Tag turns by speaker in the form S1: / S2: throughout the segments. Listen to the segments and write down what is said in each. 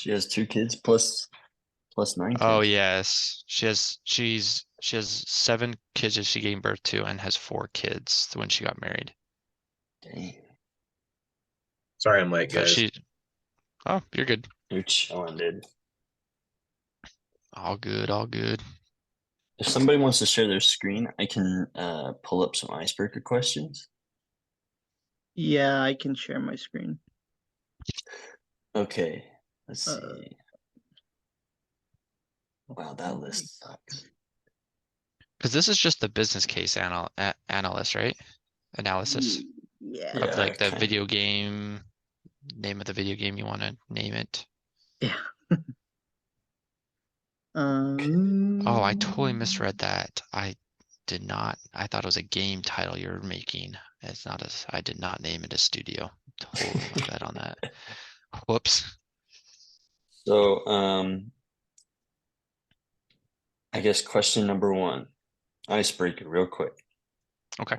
S1: She has 2 kids plus 9 kids.
S2: Oh yes, she has 7 kids that she gave birth to and has 4 kids when she got married.
S1: Dang,
S3: Sorry, I'm late,
S2: But
S3: guys.
S2: oh, you're good.
S1: you're chilling, dude.
S2: All good, all good.
S1: If somebody wants to share their screen, I can pull up some icebreaker questions.
S4: Yeah, I can share my screen.
S1: Okay, let's
S4: Uh,
S1: see. Wow, that list sucks.
S2: Because this is just the business case analyst, right? Analysis
S4: Yeah.
S2: of like the
S1: kinda.
S2: video game, name of the video game you want to name it.
S4: Yeah.
S2: Oh, I totally misread
S4: Um,
S2: that. I did not. I thought it was a game title you're making. It's not I did not name it a studio. Totally my bad on that. Whoops.
S1: So, I guess question number 1, icebreaker, real quick.
S2: Okay.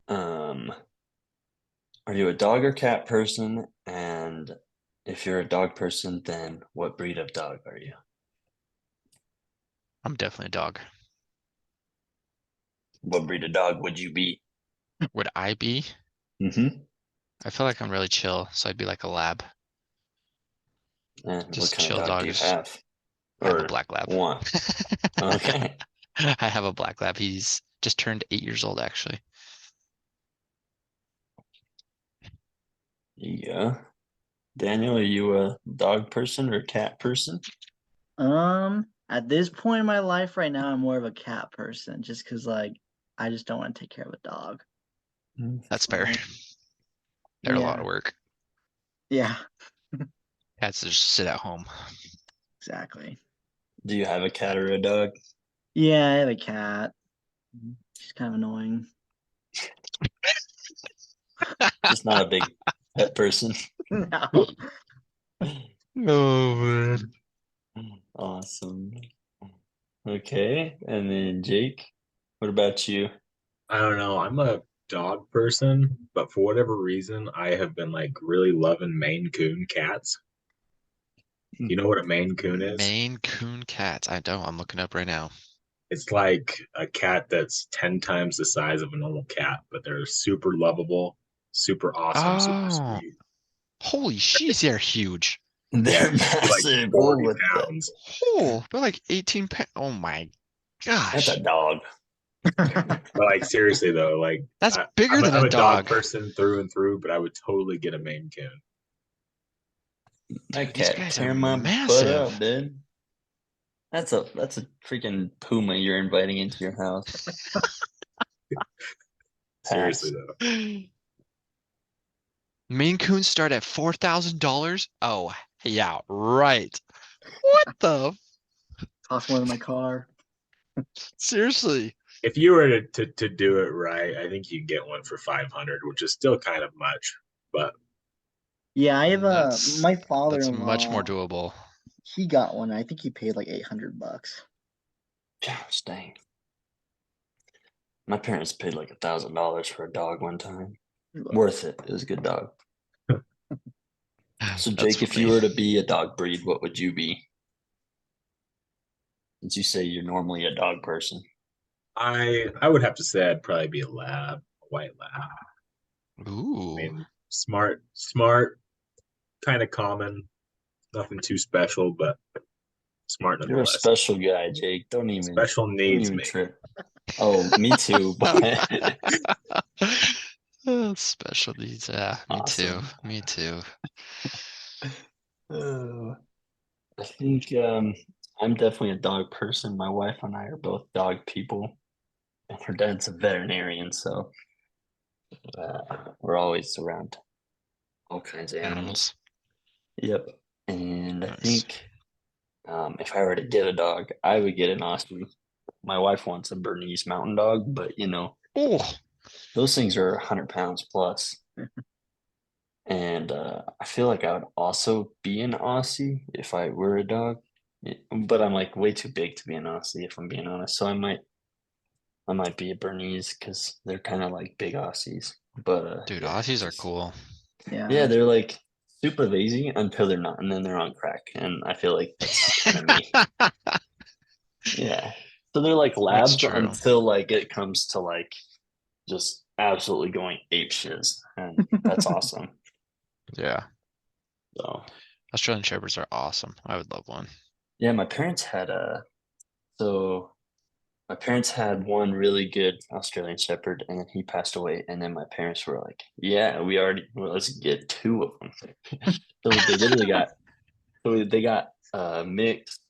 S1: Are you a dog or cat person? And if you're a dog person, then what breed of dog are you?
S2: I'm definitely a dog.
S1: What breed of dog would you be?
S2: Would I be?
S1: Mm-hmm.
S2: I feel like I'm really chill, so I'd be like a lab.
S1: And what
S2: Just
S1: kind of
S2: chill
S1: dog do you
S2: dogs.
S1: have?
S2: I have a
S1: Or
S2: black lab.
S1: one? Okay.
S2: I have a black lab. He's just turned 8 years old, actually.
S1: Yeah. Daniel, are you a dog person or a cat person?
S4: at this point in my life right now, I'm more of a cat person, just because like I just don't want to take care of a dog.
S2: That's fair.
S4: Right.
S2: They're a lot
S4: Yeah.
S2: of work.
S4: Yeah,
S2: Cats just sit at home.
S4: exactly.
S1: Do you have a cat or a dog?
S4: Yeah, I have a cat. She's kind of annoying.
S1: Just not a big pet person.
S4: No.
S2: Oh man.
S1: Awesome. Okay. And then Jake, what about you?
S3: I don't know. I'm a dog person, but for whatever reason, I have been like really loving Maine Coon cats. You know what a Maine Coon is?
S2: Maine Coon cats. I don't. I'm looking up right now.
S3: It's like a cat that's 10 times the size of a normal cat, but they're super lovable, super awesome, super
S2: Oh,
S3: sweet.
S2: holy sheesh, they're huge.
S3: Yeah,
S1: They're
S3: they're like
S1: massive.
S3: 40
S1: What the?
S3: pounds.
S2: Oh, they're like 18 pounds. Oh my
S1: That's
S2: gosh.
S1: a dog.
S3: But like seriously though, like
S2: That's bigger than
S3: I'm
S2: a
S3: a dog
S2: dog.
S3: person through and through, but I would totally get a Maine Coon.
S1: That
S2: Dude, these
S1: cat
S2: guys are
S1: tear my butt
S2: massive.
S1: up, dude. That's a freaking puma you're inviting into your house.
S3: Seriously
S1: Pass.
S3: though.
S2: Maine Coons start at $4,000. Oh, yeah, right. What the?
S4: Cost more than my car.
S2: Seriously.
S3: If you were to do it right, I think you can get one for 500, which is still kind of much, but
S4: Yeah, I have
S2: That's
S4: my
S2: much more
S4: father-in-law.
S2: doable.
S4: He got one. I think he paid like $800.
S1: Gosh dang. My parents paid like $1,000 for a dog one time. Worth it. It was a good dog. So
S2: That's
S1: Jake, if
S2: funny.
S1: you were to be a dog breed, what would you be? Since you say you're normally a dog person.
S3: I would have to say I'd probably be a lab, a white lab. I
S2: Ooh.
S3: mean, smart, kind of common, nothing too special, but smart
S1: You're a
S3: nonetheless.
S1: special guy, Jake.
S3: Special
S1: Don't
S3: needs
S1: even
S3: me.
S1: trip. Oh, me too. But
S2: Oh, special needs. Yeah, me too.
S1: awesome.
S2: Me too.
S1: Oh, I think I'm definitely a dog person. My wife and I are both dog people, and her dad's a veterinarian, so we're always around all kinds of animals. Yep. And I
S2: Nice.
S1: think if I were to get a dog, I would get an Aussie. My wife wants a Bernese Mountain Dog, but
S2: Oh,
S1: those things are 100 pounds plus. And I feel like I would also be an Aussie if I were a dog. But I'm like way too big to be an Aussie, if I'm being honest. So I might be a Bernese because they're kind of like big Aussies. But
S2: dude,
S1: yeah,
S2: Aussies are cool.
S4: Yeah.
S1: yeah, they're like super lazy until they're not, and then they're on crack. And I feel like that's kind of me. Yeah. So they're like
S2: That's
S1: labs
S2: true.
S1: until like it comes to like just absolutely going ape shiz. And that's awesome.
S2: Yeah.
S1: So
S2: Australian Shepherds are awesome. I would love one.
S1: yeah, my parents had so my parents had one really good Australian Shepherd, and then he passed away. And then my parents were like, "Yeah, well, let's get two of them." So they literally got, so they got mixed.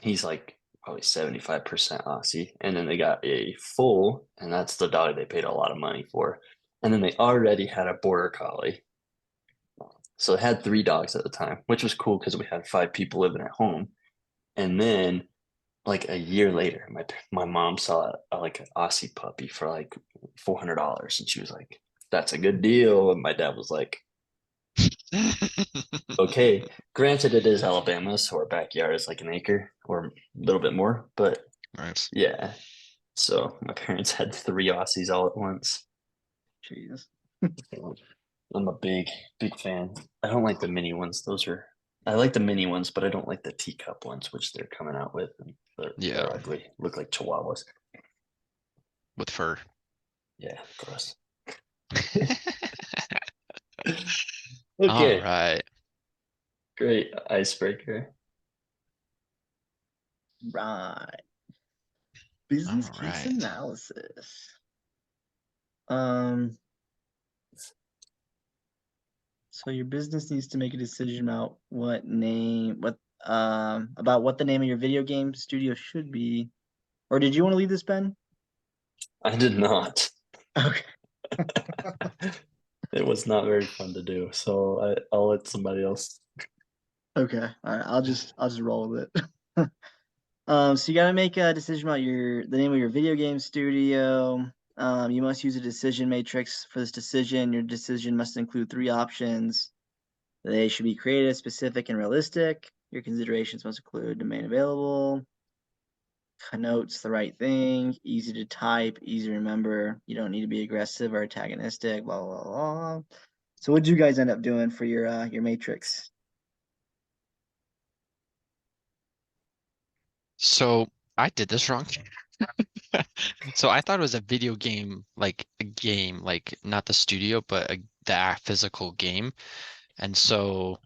S1: He's like probably 75% Aussie, and then they got a full, and that's the dog they paid a lot of money for. And then they already had a border collie, so they had three dogs at the time, which was cool because we had five people living at home. And then like a year later, my mom saw like an Aussie puppy for like $400, and she was like, "That's a good deal." And my dad was like, "Okay." Granted, it is Alabama, so our backyard is like an acre or a little bit more, but
S2: Nice.
S1: yeah. So my parents had three Aussies all at once.
S4: Jeez.
S1: So I'm a big fan. I don't like the mini ones. I like the mini ones, but I don't like the teacup ones, which they're coming out with. And they're
S2: Yeah.
S1: ugly. Look like chihuahuas.
S2: With fur.
S1: Yeah, gross.
S2: All
S1: Okay,
S2: right.
S1: great icebreaker.
S4: Right. Business case
S2: Alright.
S4: analysis. So your business needs to make a decision about about what the name of your video game studio should be. Or did you want to lead this, Ben?
S1: I did not.
S4: Okay.
S1: It was not very fun to do, so I'll let somebody else.
S4: Okay. All right. I'll just roll with it. So you gotta make a decision about the name of your video game studio. You must use a decision matrix for this decision. Your decision must include 3 options. They should be creative, specific, and realistic. Your considerations must include domain available, connotes the right thing, easy to type, easy to remember. You don't need to be aggressive or antagonistic, blah, blah, blah. So what'd you guys end up doing for your matrix?
S2: So I did this wrong. So I thought it was a video game, like a game, like not the studio, but that physical game. And so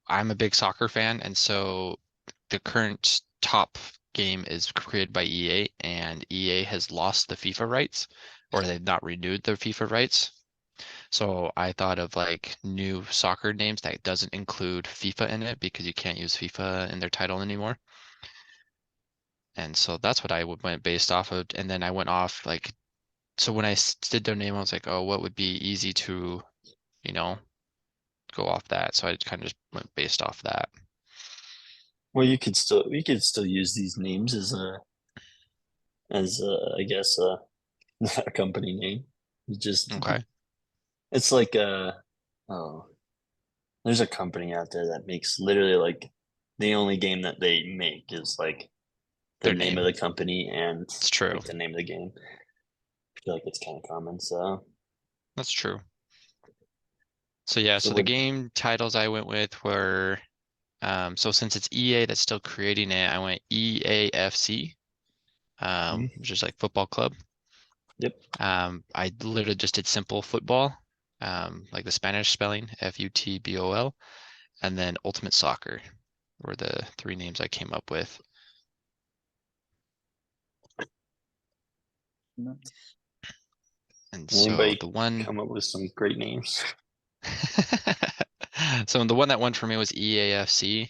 S2: I'm a big soccer fan, and so the current top game is created by EA, and EA has lost the FIFA rights, or they've not renewed their FIFA rights. So I thought of like new soccer names that doesn't include FIFA in it because you can't use FIFA in their title anymore. And so that's what I went based off of. And then I went off like, so when I did their name, I was like, oh, what would be easy to, you know, go off that. So I kind of just went based off that.
S1: Well, we could still use these names as I guess a company name.
S2: Okay.
S1: It's like oh, there's a company out there that makes literally like the only game that they make is like the
S2: Their
S1: name
S2: name.
S1: of the company and
S2: It's true.
S1: like the name of the game. I feel like it's kind of common. So
S2: That's true. So yeah, so the game titles I went with were, so since it's EA that's still creating it, I went EAFC, which is like football club.
S1: Yep.
S2: I literally just did simple football, like the Spanish spelling, FUTBOL, and then Ultimate Soccer were the 3 names I came up with.
S4: Nice.
S2: And
S1: Anybody
S2: so the one
S1: come up with some great names.
S2: So the one that won for me was EAFC,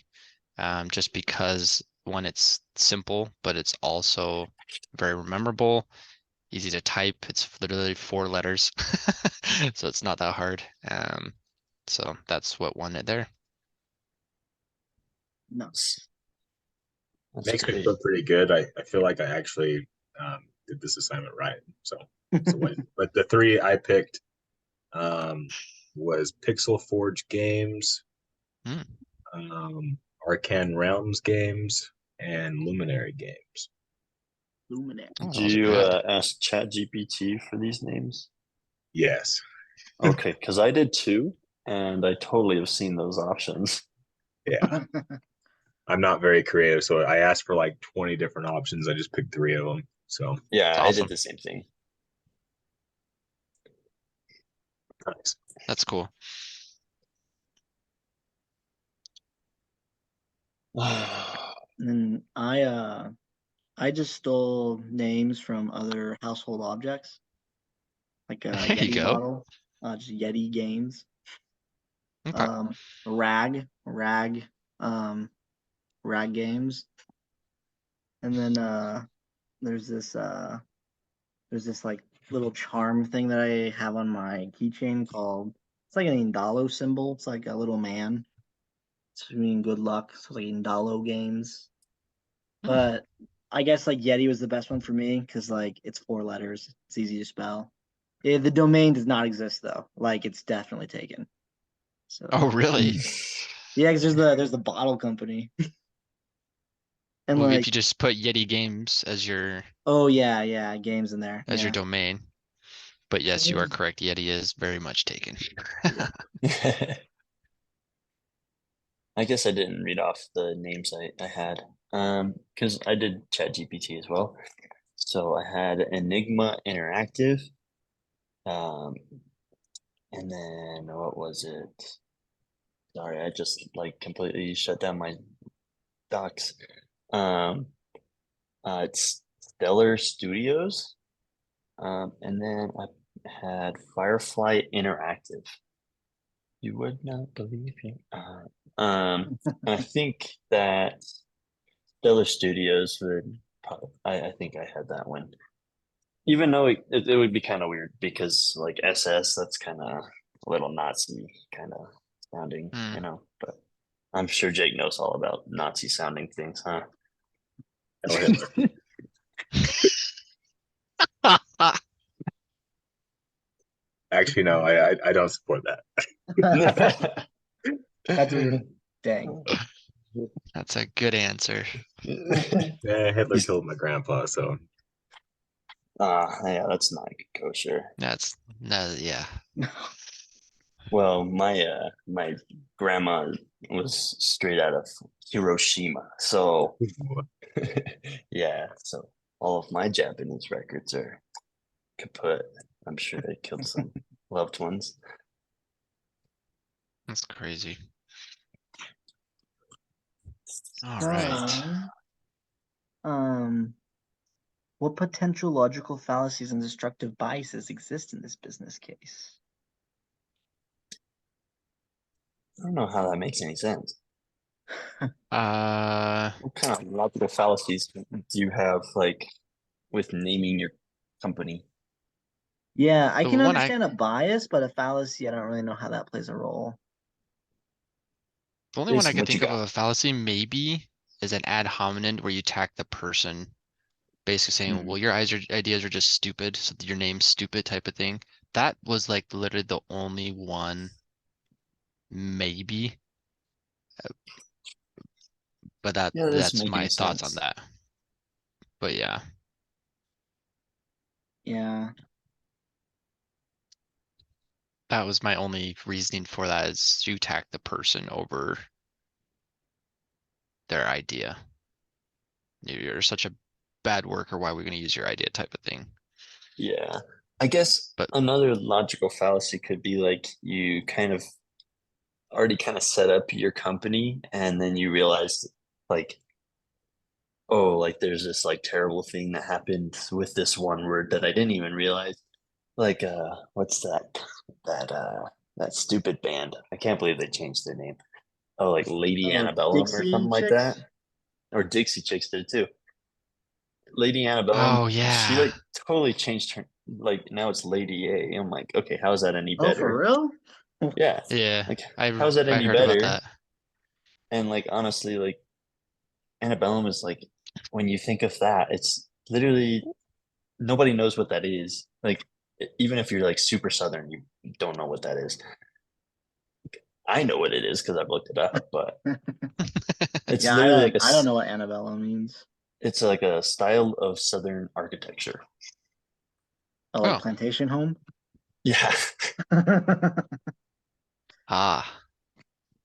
S2: just because one, it's simple, but it's also very memorable, easy to type. It's literally 4 letters, so it's not that hard. So that's what won it there.
S4: Nice.
S1: That's
S3: Makes me
S1: great.
S3: feel pretty good. I feel like I actually did this assignment right. So win. But the 3 I picked was Pixel Forge Games, Arcane Realms Games, and Luminary Games.
S4: Luminary.
S2: Oh,
S1: Do
S2: those are
S1: you
S2: good.
S1: ask ChatGPT for these names?
S3: Yes.
S1: Okay, because I did too, and I totally have seen those options.
S3: Yeah. I'm not very creative, so I asked for like 20 different options. I just picked 3 of them. So
S1: Yeah,
S2: It's
S1: I
S2: awesome.
S1: did the same thing.
S3: nice.
S2: That's cool.
S4: And I just stole names from other household objects, like a
S2: There you
S4: Yeti
S2: go.
S4: bottle, just Yeti games.
S2: Okay.
S4: Rag, rag games. And then there's this like little charm thing that I have on my keychain called, it's like an Indalo symbol. It's like a little man. It's mean good luck. So like Indalo games.
S2: Hmm.
S4: But I guess like Yeti was the best one for me because like it's 4 letters. It's easy to spell. Yeah, the domain does not exist though. Like it's definitely taken. So
S2: Oh, really?
S4: yeah, because there's the bottle company. And
S2: Well, if
S4: like,
S2: you just put Yeti Games
S4: oh yeah, games in there.
S2: as your
S4: Yeah.
S2: domain. But yes, you are
S4: Mm.
S2: correct. Yeti is very much taken.
S1: I guess I didn't read off the names I had. Because I did Chat GPT as well. So I had Enigma Interactive. Um, and then what was it? Sorry, I just like completely shut down my docs. Um, it's Stellar Studios. And then I had Firefly Interactive. You would not believe it. I think that Stellar Studios would probably, I think I had that one. Even though it would be kind of weird because like SS, that's kind of a little Nazi kind of sounding,
S2: Hmm.
S1: but I'm sure Jake knows all about Nazi sounding things, huh? Go ahead.
S3: Actually, no, I don't support that.
S4: That's weird. Dang.
S2: That's a good answer.
S3: Hitler killed my grandpa, so
S1: Yeah, that's not kosher.
S2: That's no, yeah.
S1: Well, my grandma was straight out of Hiroshima, so yeah, so all of my Japanese records are kaput. I'm sure they killed some loved ones.
S2: That's crazy. All right.
S4: So, what potential logical fallacies and destructive biases exist in this business case?
S1: I don't know how that makes any sense.
S2: Uh,
S1: What kind of logical fallacies do you have, like, with naming your company?
S4: Yeah, I
S2: the
S4: can
S2: one
S4: understand a bias, but a fallacy, I don't really know how that plays a role.
S2: the only one I
S1: Jason,
S2: could
S1: what you
S2: think of
S1: got?
S2: a fallacy maybe is an ad hominem where you attack the person, basically saying, well, your ideas are just stupid, so your name's stupid type of thing. That was like literally the only one, maybe, but
S1: Yeah, that doesn't
S2: that's
S1: make
S2: my
S1: any
S2: thoughts on
S1: sense.
S2: that. But yeah,
S4: Yeah.
S2: that was my only reasoning for that is you attack the person over their idea. You're such a bad worker, why are we gonna use your idea type of thing.
S1: Yeah. I guess
S2: But
S1: another logical fallacy could be like you kind of already kind of set up your company and then you realize like, oh, like there's this like terrible thing that happened with this one word that I didn't even realize. Like what's that that stupid band? I can't believe they changed their name. Oh, like Lady
S4: Oh,
S1: Antebellum or
S4: Dixie
S1: something like that.
S4: Chicks?
S1: Or Dixie Chicks did too. Lady Antebellum,
S2: oh
S1: she
S2: yeah,
S1: like totally changed her, like now it's Lady A. I'm like, okay, how's that any
S4: Oh, for
S1: better?
S4: real?
S1: Yeah.
S2: yeah,
S1: Like
S2: I
S1: how's that
S2: I
S1: any
S2: heard about
S1: better?
S2: that.
S1: And like honestly, like Antebellum is like when you think of that, it's literally nobody knows what that is. Like even if you're like super southern, you don't know what that is. I know what it is because I've looked it up, but it's
S4: Yeah,
S1: literally like
S4: I don't know what Annabella means.
S1: it's like a style of southern architecture.
S4: Oh, like
S2: Oh,
S4: plantation home?
S1: Yeah.
S2: Ah,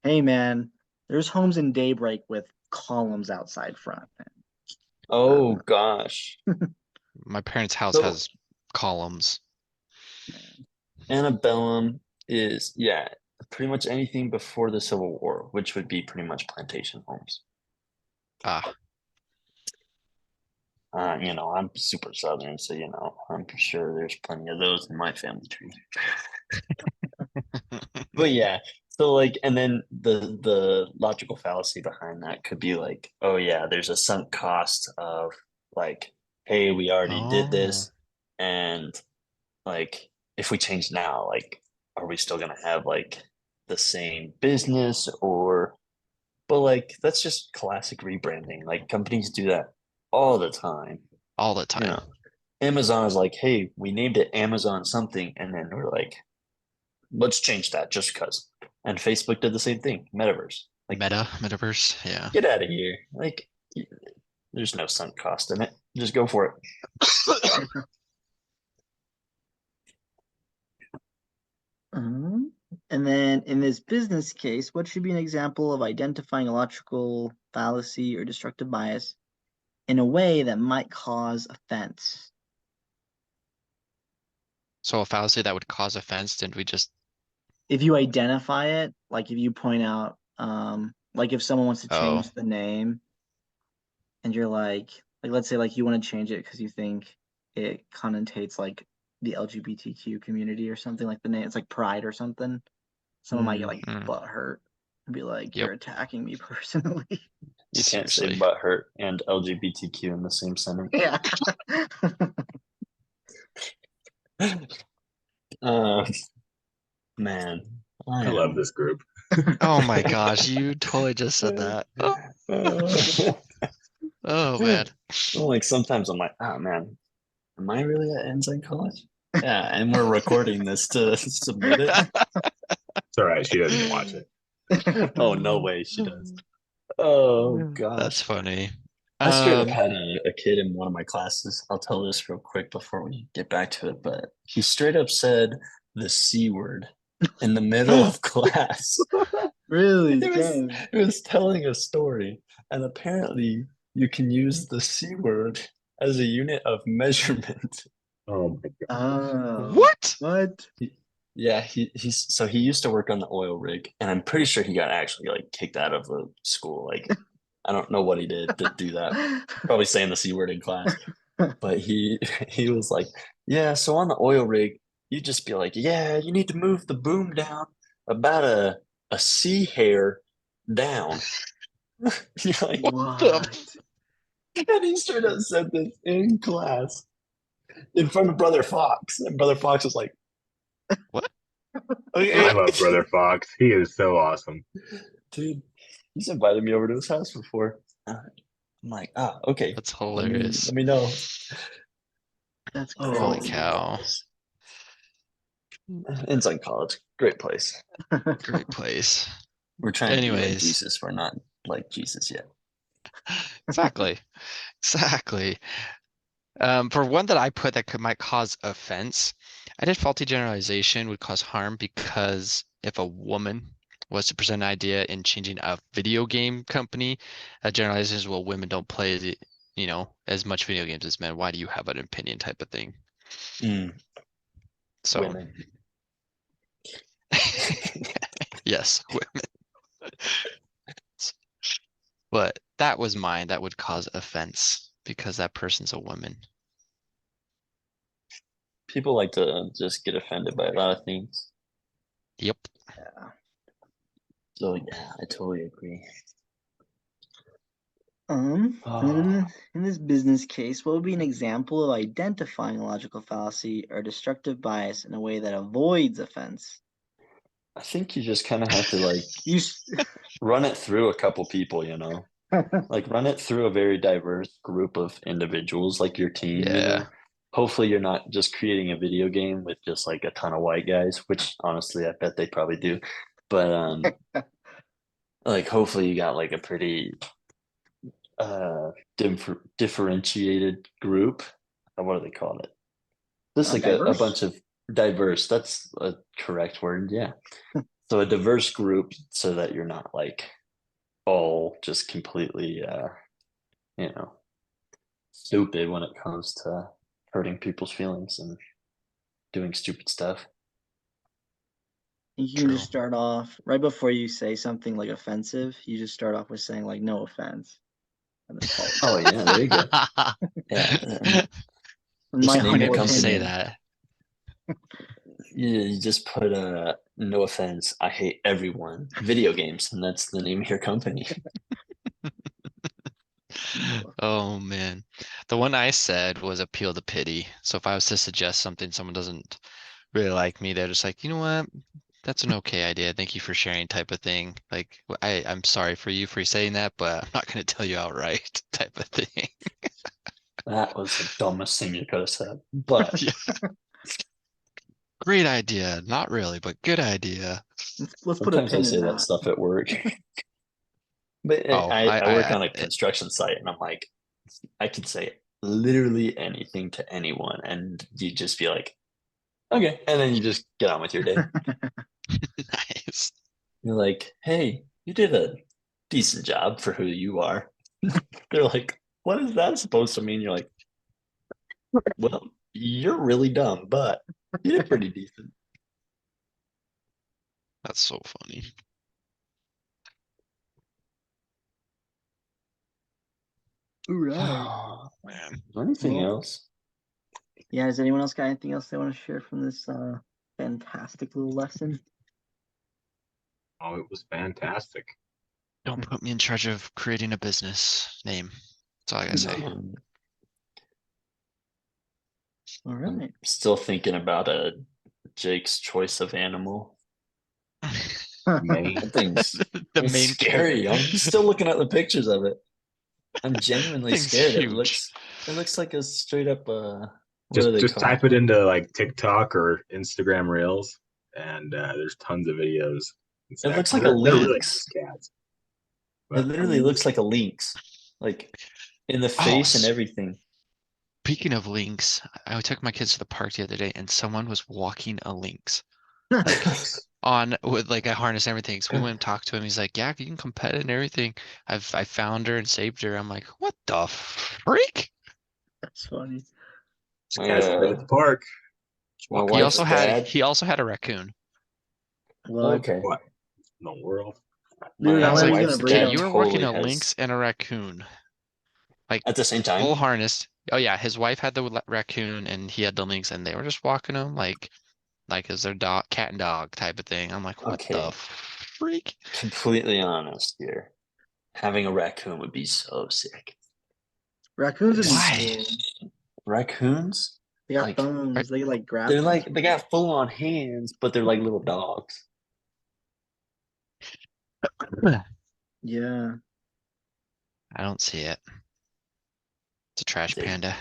S4: Hey man, there's homes in Daybreak with columns outside front.
S1: Oh gosh.
S2: my parents' house
S1: So
S2: has columns.
S1: antebellum is, yeah, pretty much anything before the Civil War, which would be pretty much plantation homes.
S2: Ah,
S1: I'm super southern, so I'm sure there's plenty of those in my family tree. But yeah, so like, and then the logical fallacy behind that could be like, oh yeah, there's a sunk cost of like, hey, we already did
S2: oh,
S1: this, and like if we change now, like, are we still gonna have like the same business or but like that's just classic rebranding. Like companies do that all the time.
S2: all the
S1: You
S2: time.
S1: know, Amazon is like, hey, we named it Amazon something, and then we're like, let's change that just because. And Facebook did the same thing, metaverse. Like,
S2: Metaverse, yeah.
S1: get out of here. Like, there's no sunk cost in it. Just go for it.
S4: And then in this business case, what should be an example of identifying a logical fallacy or destructive bias in a way that might cause offense?
S2: So a fallacy that would cause offense, didn't we just,
S4: If you identify it, like if you point out, like if someone wants to
S2: oh,
S4: change the name and you're like let's say like you want to change it because you think it connotates like the LGBTQ community or something like the name, it's like Pride or something. Someone might get like
S2: mm,
S4: butt hurt and be like,
S2: yep,
S4: "You're attacking me personally."
S1: You can't say
S2: seriously.
S1: butthurt and LGBTQ in the same sentence.
S4: Yeah.
S1: Uh, man, I
S3: I love
S1: am.
S3: this group.
S2: Oh my gosh, you totally just said that. Oh, oh man.
S1: Well, like sometimes I'm like, oh man, am I really at Ensign College? Yeah, and we're recording this to submit it.
S3: It's all right. She doesn't watch it.
S1: Oh, no way she does. Oh
S2: That's
S1: gosh.
S2: funny.
S1: I straight up
S2: Um,
S1: had a kid in one of my classes. I'll tell this real quick before we get back to it, but he straight up said the C word in the middle of class.
S4: Really?
S1: It was
S4: Dang.
S1: it was telling a story, and apparently you can use the C word as a unit of measurement.
S3: Oh my god.
S4: Oh.
S2: what?
S4: What?
S1: Yeah, he used to work on the oil rig, and I'm pretty sure he got actually like kicked out of the school. Like, I don't know what he did to do that. Probably saying the C word in class. But he was like, yeah, so on the oil rig, you just be like, yeah, you need to move the boom down about a C hair down. You're like,
S2: The,
S4: What?
S1: and he straight up said this in class in front of Brother Fox. And Brother Fox was like,
S2: what?
S3: I
S1: okay.
S3: love Brother Fox. He is so awesome.
S1: Dude, he's invited me over to his house before. I'm like, okay.
S2: That's
S1: Let me
S2: hilarious.
S1: let me know.
S4: That's
S1: Oh,
S2: Holy
S4: crazy.
S2: cow.
S1: Ensign College, great place.
S2: Great place.
S1: We're trying to be like
S2: Anyways,
S1: Jesus. We're not like Jesus yet.
S2: exactly. Exactly. For one that I put that might cause offense, I did faulty generalization would cause harm because if a woman was to present an idea in changing a video game company, generalization is, well, women don't play as much video games as men. Why do you have an opinion type of thing? So
S1: Women.
S2: yes, women. But that was mine that would cause offense because that person's a woman.
S1: People like to just get offended by a lot of things.
S2: Yep.
S4: Yeah.
S1: So yeah, I totally agree.
S4: And
S1: Oh.
S4: then in this business case, what would be an example of identifying a logical fallacy or destructive bias in a way that avoids offense?
S1: I think you just kind of have to like
S4: You s-
S1: run it through a couple people, like run it through a very diverse group of individuals, like your team,
S2: Yeah.
S1: Hopefully you're not just creating a video game with just like a ton of white guys, which honestly I bet they probably do. But like hopefully you got like a pretty differentiated group. What do they call it? Just like a
S4: diverse.
S1: bunch of diverse. That's a correct word. Yeah. So a diverse group so that you're not like all just completely you know, stupid when it comes to hurting people's feelings and doing stupid stuff.
S4: You can just
S2: True.
S4: start off right before you say something like offensive. You just start off with saying like "no offense," and then follow.
S1: Oh yeah, there you go. Yeah,
S4: In
S1: Just
S4: my
S1: name your
S4: humble
S2: Don't say
S1: company.
S4: opinion.
S2: that.
S1: you just put no offense, I hate everyone. Video games, and that's the name of your company.
S2: Oh man. The one I said was appeal to pity. So if I was to suggest something, someone doesn't really like me, they're just like, you know what? That's an okay idea. Thank you for sharing type of thing. Like I'm sorry for you for saying that, but I'm not gonna tell you outright type of thing.
S1: That was the dumbest thing you could have said. But
S2: Yeah. Great idea. Not really, but good idea.
S4: Let's put a
S1: sometimes I
S4: pin
S1: say
S4: in
S1: that
S4: that.
S1: stuff at work. But
S2: Oh,
S1: I work on a construction site, and I'm like, I could say literally anything to anyone, and you just be like, okay, and then you just get on with your day.
S2: nice.
S1: You're like, hey, you did a decent job for who you are. They're like, what is that supposed to mean? You're like, well, you're really dumb, but you did pretty decent.
S2: That's so funny.
S4: All right.
S1: Oh,
S2: Man.
S1: anything
S4: Well,
S1: else?
S4: Yeah. Has anyone else got anything else they want to share from this fantastic little lesson?
S3: Oh, it was fantastic.
S2: Don't put me in charge of creating a business name. That's all I gotta say.
S4: All
S1: I'm
S4: right.
S1: still thinking about Jake's choice of animal.
S3: Maine.
S1: That thing's
S2: The
S1: it's
S2: main
S1: scary. I'm still looking at the pictures of it. I'm genuinely
S2: Thing's
S1: scared.
S2: huge.
S1: It looks like a straight up what are they
S3: Just
S1: called?
S3: type it into like TikTok or Instagram Reels, and there's tons of videos. It's
S1: It looks
S3: actually-
S1: like a
S3: they're really
S1: lynx.
S3: nice cats.
S1: It
S3: But
S1: literally looks like a lynx. Like in the
S2: Oh,
S1: face and everything.
S2: Speaking of lynx, I took my kids to the park the other day and someone was walking a lynx on with like a harness and everything. So we went and talked to him. He's like, yeah, you can come pet it and everything. I found her and saved her. I'm like, what the freak?
S4: That's funny.
S3: This cat's right at the park. Just
S1: My
S3: walk
S2: He
S3: up
S1: wife's
S2: also
S3: to
S2: had
S1: dad.
S2: he also had a raccoon.
S4: What?
S1: Okay.
S3: what in the world?
S4: Dude,
S1: My
S4: how
S2: I was
S4: are
S2: like,
S4: you gonna
S1: wife's
S4: breed
S2: dude,
S1: dad
S2: you
S4: them?
S2: were working
S1: totally
S2: a
S1: has
S2: lynx and a raccoon, like
S1: at the same time.
S2: full harness. Oh yeah, his wife had the raccoon and he had the lynx, and they were just walking them like as their dog, cat and dog type of thing. I'm like, what the
S1: Okay.
S2: freak?
S1: Completely honest here. Having a raccoon would be so sick.
S4: Raccoons would be
S2: Why?
S4: cool.
S1: Raccoons?
S4: They got
S1: Like
S4: thumbs. They like grab.
S1: they're like
S4: things.
S1: they got full on hands, but they're like little dogs.
S4: Yeah.
S2: I don't see it. It's a trash
S1: Dude,
S2: panda.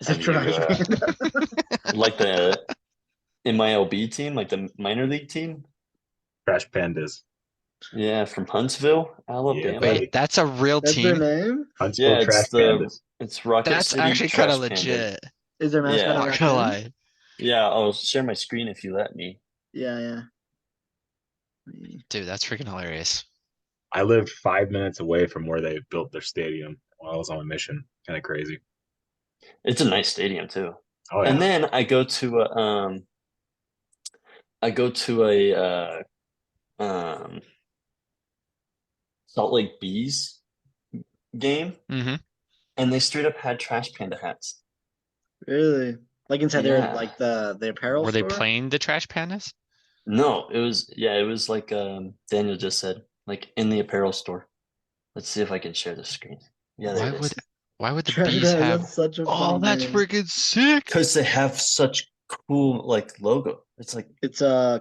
S4: Is it
S1: have you
S4: trash?
S1: like the MILB team, like the minor league team?
S3: Trash pandas.
S1: Yeah, from Huntsville,
S3: Yeah,
S1: Alabama.
S3: buddy.
S2: Wait, that's a real
S4: That's their
S2: team?
S4: name?
S3: Huntsville
S1: Yeah,
S3: Trash Pandas.
S1: it's Rocket
S2: That's
S1: City
S2: actually kind of
S1: Trash Panda.
S2: legit.
S4: Is their mascot
S1: Yeah.
S4: a
S2: Not gonna
S4: raccoon?
S2: lie.
S1: Yeah, I'll share my screen if you let me.
S4: Yeah.
S2: Dude, that's freaking hilarious.
S3: I lived 5 minutes away from where they built their stadium while I was on a mission. Kind of crazy.
S1: It's a nice stadium too.
S3: Oh yeah.
S1: And then I go to a Salt Lake Bees game,
S2: Mm-hmm.
S1: and they straight up had trash panda hats.
S4: Really? Like inside their
S1: Yeah.
S4: like the apparel
S2: Were they
S4: store?
S2: playing the trash pandas?
S1: No, it was like Daniel just said, like in the apparel store. Let's see if I can share the screen. Yeah, there it is.
S2: Why would the
S4: Trash
S2: bees
S4: panda,
S2: have?
S4: that's such a
S2: Oh,
S4: funny
S2: that's
S4: name.
S2: freaking sick.
S1: Because they have such cool like logo. It's like
S4: It's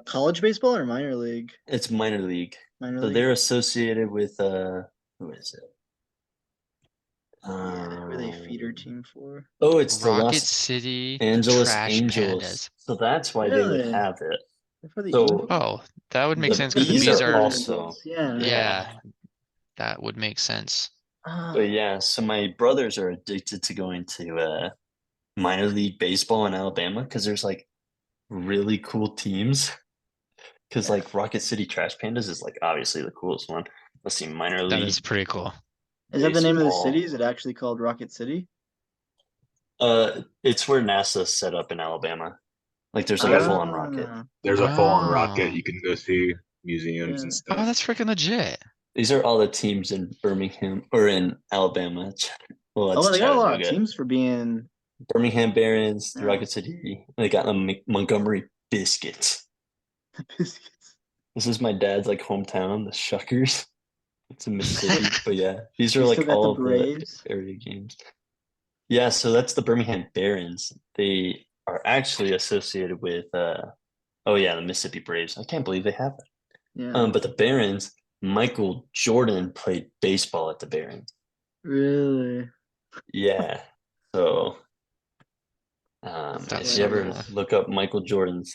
S4: college baseball or minor league?
S1: it's minor league.
S4: Minor
S1: So
S4: league.
S1: they're associated with who is it?
S4: Yeah, who are they feeder team for?
S1: Oh, it's the
S2: Rocket
S1: Los
S2: City
S1: Angeles
S2: Trash
S1: Angels.
S2: Pandas.
S1: So that's why they would
S4: Really?
S1: have it.
S4: They're for the
S1: So
S4: Angels?
S2: Oh, that would make
S1: the
S2: sense because the
S1: bees
S2: bees
S1: are
S2: are.
S1: also
S4: Yeah.
S2: Yeah, that would make sense.
S1: But yeah, so my brothers are addicted to going to minor league baseball in Alabama because there's like really cool teams. Because
S4: Yeah.
S1: like Rocket City Trash Pandas is like obviously the coolest one. Let's see, minor
S2: That
S1: league
S2: is pretty cool.
S4: Is that the name of the
S1: baseball.
S4: city? Is it actually called Rocket City?
S1: It's where NASA set up in Alabama. Like there's like a
S3: There's a-
S1: full-on rocket.
S4: Ah,
S3: There's a full-on
S2: Oh.
S3: rocket you can go see, museums and
S4: Yeah.
S2: Oh,
S3: stuff.
S2: that's freaking legit.
S1: These are all the teams in Birmingham or in Alabama. Well, that's
S4: Oh, they got a lot of
S1: Chattanooga.
S4: teams for being.
S1: Birmingham Barons, the
S4: Yeah.
S1: Rocket City. They got the Montgomery Biscuits.
S4: The Biscuits.
S1: This is my dad's like hometown, the Shuckers. It's in Mississippi, but yeah, these are
S4: You
S1: like
S4: still got the
S1: all of the
S4: Braves.
S1: area games. Yeah, so that's the Birmingham Barons. They are actually associated with oh yeah, the Mississippi Braves. I can't believe they have that.
S4: Yeah.
S1: But the Barons, Michael Jordan played baseball at the Barons.
S4: Really?
S1: Yeah. So
S2: That's
S1: if you ever
S2: cool.
S1: look up Michael Jordan's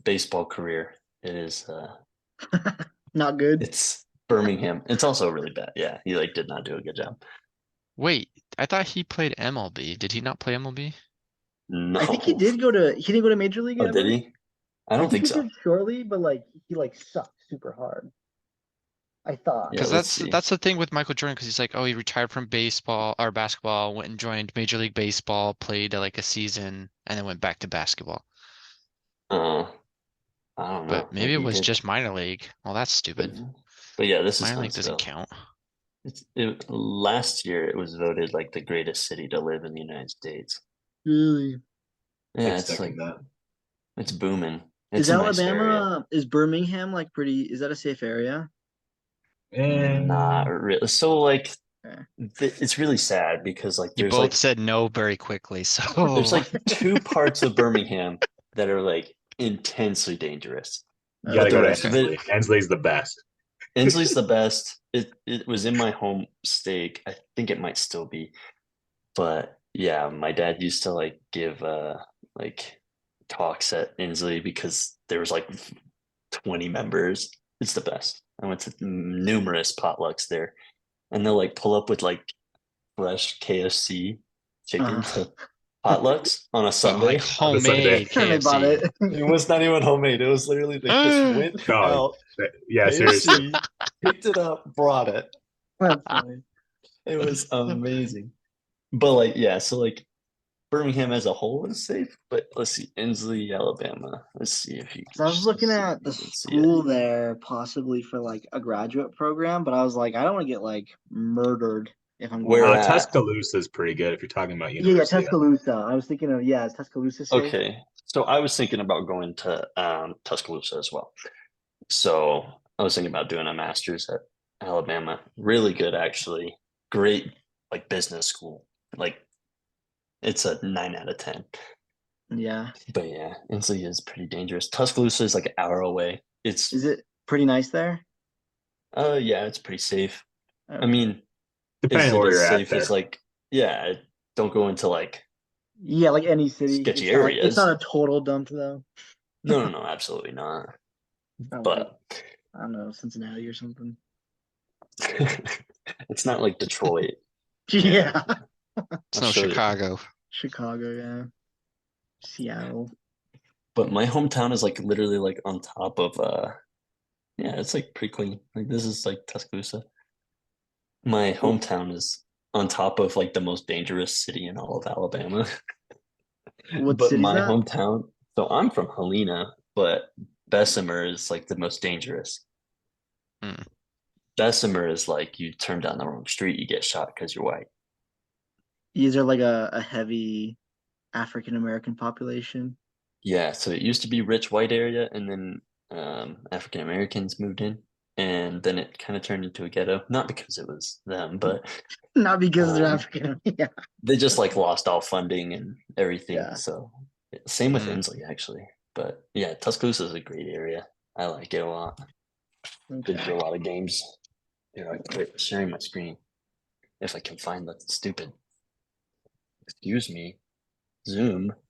S1: baseball career, it is
S4: Not good.
S1: it's Birmingham. It's also really bad. Yeah, he like did not do a good job.
S2: Wait, I thought he played MLB. Did he not play MLB?
S1: No.
S4: I think he did go to. He didn't go to Major League
S1: Oh,
S4: ever.
S1: did he? I don't think
S4: he
S1: so.
S4: did shortly, but like he like sucked super hard. I thought.
S1: Yeah,
S2: Because
S1: let's see.
S2: that's the thing with Michael Jordan. Because he's like, oh, he retired from baseball or basketball, went and joined Major League Baseball, played like a season, and then went back to basketball.
S1: I don't know.
S2: But maybe it
S1: he
S2: was
S1: did.
S2: just minor league. Well, that's
S1: But,
S2: stupid.
S1: but yeah, this is
S2: Minor league
S1: Huntsville.
S2: doesn't count.
S1: Last year it was voted like the greatest city to live in the United States.
S4: Really?
S1: Yeah,
S3: I'd
S1: it's
S3: second
S1: like
S3: that.
S1: it's booming.
S4: Is
S1: It's a nice area.
S4: Alabama? Is Birmingham like pretty? Is that a safe area?
S1: Not really. So like
S4: Okay.
S1: it's really sad because like
S2: You
S1: there's
S2: both
S1: like
S2: said no very quickly, so
S1: there's like two parts of Birmingham that are like intensely dangerous.
S3: You gotta
S1: the
S3: go to
S1: rest of it-
S3: Ensley. Ensley's the best.
S1: Inslee's the best. It was in my home state. I think it might still be. But yeah, my dad used to like give like talks at Inslee because there was like 20 members. It's the best. I went to numerous potlucks there. And they'll like pull up with like fresh KFC chicken to potlucks on a
S2: but
S1: Sunday.
S2: like
S3: On the Sunday.
S2: homemade
S4: They bought it.
S2: KFC.
S1: It was not even homemade. It was literally they just went
S3: Dog.
S1: out,
S3: Yeah, seriously.
S1: KFC, picked it up, brought it.
S4: That's funny.
S1: It was amazing. But like, yeah, so like Birmingham as a whole is safe, but let's see, Inslee, Alabama. Let's see if you
S4: So I was looking
S1: see
S4: at
S1: if
S4: the
S1: you can see it.
S4: school there, possibly for like a graduate program, but I was like, I don't want to get like murdered if I'm
S1: Where
S4: going.
S1: at?
S3: Tuscaloosa is pretty good if you're talking about
S4: Yeah,
S3: university.
S4: Tuscaloosa. I was thinking of is Tuscaloosa safe?
S1: Okay, so I was thinking about going to Tuscaloosa as well. So I was thinking about doing a master's at Alabama. Really good, actually. Great, like business school. Like it's a 9 out of 10.
S4: Yeah.
S1: But yeah, Inslee is pretty dangerous. Tuscaloosa is like an hour away. It's
S4: Is it pretty nice there?
S1: yeah, it's pretty safe. I
S4: Okay.
S1: mean,
S3: Depending
S1: is
S3: on
S1: it
S3: where
S1: as
S3: you're at
S1: safe
S3: there.
S1: as like yeah, don't go into like
S4: Yeah, like any city.
S1: sketchy
S4: It's not like-
S1: areas.
S4: it's not a total dump though.
S1: no, absolutely not.
S4: Not like,
S1: But
S4: I don't know, Cincinnati or something.
S1: it's not like Detroit.
S4: Yeah.
S2: It's
S1: I'll
S2: no
S1: show you.
S2: Chicago.
S4: Chicago, yeah. Seattle.
S1: But my hometown is like literally like on top of yeah, it's like pretty clean. Like this is like Tuscaloosa. My hometown is on top of like the most dangerous city in all of Alabama.
S4: What
S1: But
S4: city's
S1: my
S4: that?
S1: hometown, so I'm from Helena, but Bessemer is like the most dangerous.
S2: Hmm.
S1: Bessemer is like you turn down the wrong street, you get shot because you're white.
S4: Is there like a heavy African American population?
S1: Yeah, so it used to be rich white area, and then African Americans moved in, and then it kind of turned into a ghetto. Not because it was them, but
S4: Not because they're
S1: Um,
S4: African. Yeah.
S1: they just like lost all funding and everything.
S4: Yeah.
S1: So same with
S2: Mm.
S1: Inslee actually. But yeah, Tuscaloosa is a great area. I like it a lot. Been
S4: Okay.
S1: to a lot of games. Here, I quit sharing my screen. If I can find that stupid. Excuse me. Zoom.